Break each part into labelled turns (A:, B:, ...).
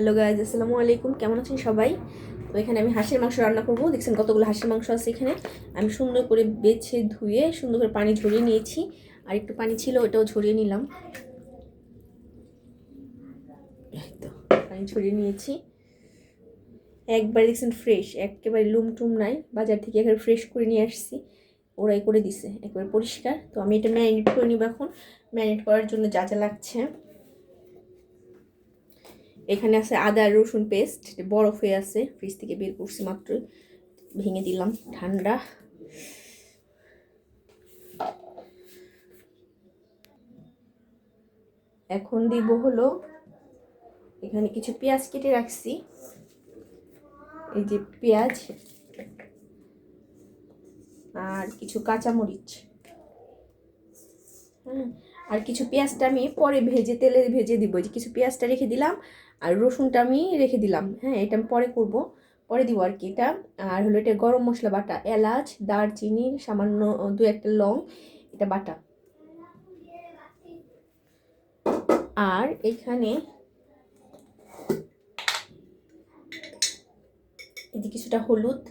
A: Hello guys, আসসালামু আলাইকুম। কেমন আছেন সবাই? তো এখানে আমি হাঁসের মাংস রান্না করব। দেখছেন কতগুলো হাঁসের মাংস আছে এখানে। আমি সুন্দর করে বেছে ধুয়ে সুন্দর করে পানি ঝরিয়ে নিয়েছি। আর একটু পানি ছিল, ওটাও ঝরিয়ে নিলাম। এই তো পানি ঝরিয়ে নিয়েছি। একবার দেখছেন ফ্রেশ, একেবারে লুমটুম নাই। বাজার থেকে একবার ফ্রেশ করে নিয়ে আসছি, ওরাই করে দিছে, একেবারে পরিষ্কার। তো আমি এটা ম্যারিনেট করে নিব এখন। ম্যারিনেট করার জন্য যা যা লাগছে, এখানে আছে আদা রসুন পেস্ট, বরফ হয়ে আছে, ফ্রিজ থেকে বের করছি মাত্রই, ভেঙে দিলাম, ঠান্ডা। এখন দিব হলো, এখানে কিছু পেঁয়াজ কেটে রাখছি, এই যে পেঁয়াজ আর কিছু কাঁচামরিচ। হ্যাঁ, আর কিছু পেঁয়াজটা আমি পরে তেলে ভেজে দিব। যে কিছু পেঁয়াজটা রেখে দিলাম, আর রসুনটা আমি রেখে দিলাম। হ্যাঁ, এটা আমি পরে করব, পরে দিব আর কি এটা। আর হলো এটা গরম মশলা বাটা, এলাচ, দারচিনি, সামান্য দু একটা লং, এটা বাটা। আর এখানে এই যে কিছুটা হলুদ,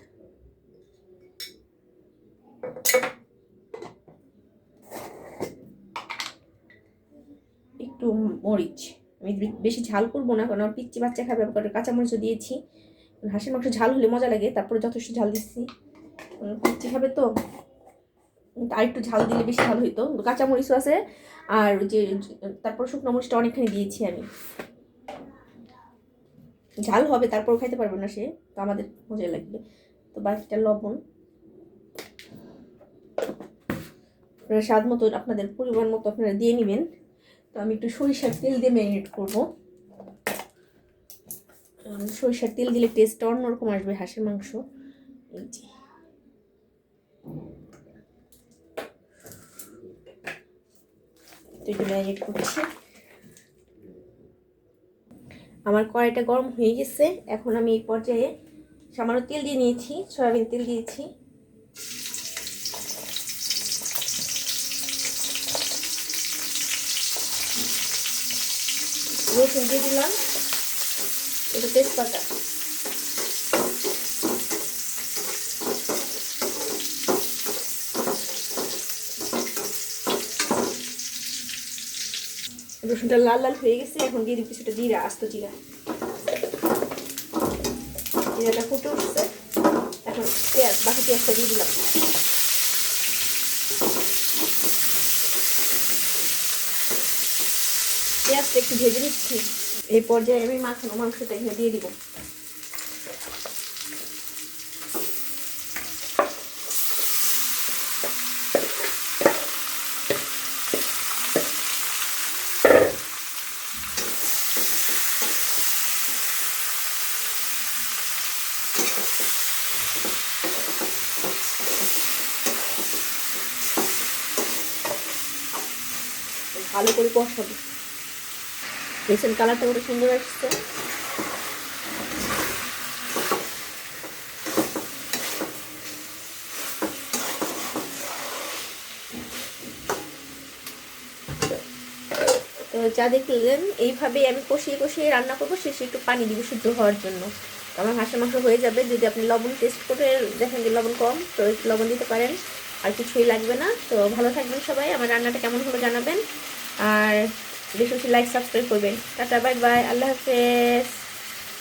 A: একটু মরিচ। আমি বেশি ঝাল করবো না, কারণ আমার পিচ্চি বাচ্চা খাবে, কারণ কাঁচামরিচও দিয়েছি। হাঁসের মাংস ঝাল হলে মজা লাগে, তারপরে যথেষ্ট ঝাল দিচ্ছি, পিচ্চি খাবে তো। আর একটু ঝাল দিলে বেশি ভালো হইতো। কাঁচামরিচও আছে, আর যে তারপর শুকনো মরিচটা অনেকখানি দিয়েছি আমি। ঝাল হবে, তারপর খাইতে পারবে না সে, তো আমাদের মজা লাগবে। তো বাকিটা লবণ, স্বাদ মতো আপনাদের পরিমাণ মতো আপনারা দিয়ে নেবেন। তো আমি একটু সরিষার তেল দিয়ে ম্যারিনেট করবো। সরিষার তেল দিলে টেস্টটা অন্যরকম আসবে হাঁসের মাংস। এই যে তো এটা ম্যারিনেট করছি। আমার কড়াইটা গরম হয়ে গেছে। এখন আমি এই পর্যায়ে সামান্য তেল দিয়ে নিয়েছি, সয়াবিন তেল দিয়েছি। রসুন দিয়ে দিলাম, এটা তেজপাতা, রসুনটা লাল লাল হয়ে গেছে। এখন দিয়ে দিই কিছুটা জিরা, আস্ত জিরা। জিরাটা ফুটে উঠছে, এখন পেঁয়াজ, বাকি পেঁয়াজটা দিয়ে দিলাম। পেঁয়াজটা একটু ভেজে নিচ্ছি। এই পর্যায়ে আমি মাখানো মাংসটা এখানে দিয়ে দিব। ভালো করে কষাবো। দেখছেন কালারটা কত সুন্দর আসছে। তো যা দেখলেন, এইভাবেই আমি কষিয়ে কষিয়ে রান্না করবো। শেষে একটু পানি দিব সিদ্ধ হওয়ার জন্য। আমার হাঁসের মাংস হয়ে যাবে। যদি আপনি লবণ টেস্ট করে দেখেন যে লবণ কম, তো একটু লবণ দিতে পারেন। আর কিছুই লাগবে না। তো ভালো থাকবেন সবাই, আমার রান্নাটা কেমন হলো জানাবেন। আর বেশি বেশি লাইক সাবস্ক্রাইব করবেন। টাটা, বাই বাই, আল্লাহ হাফেজ।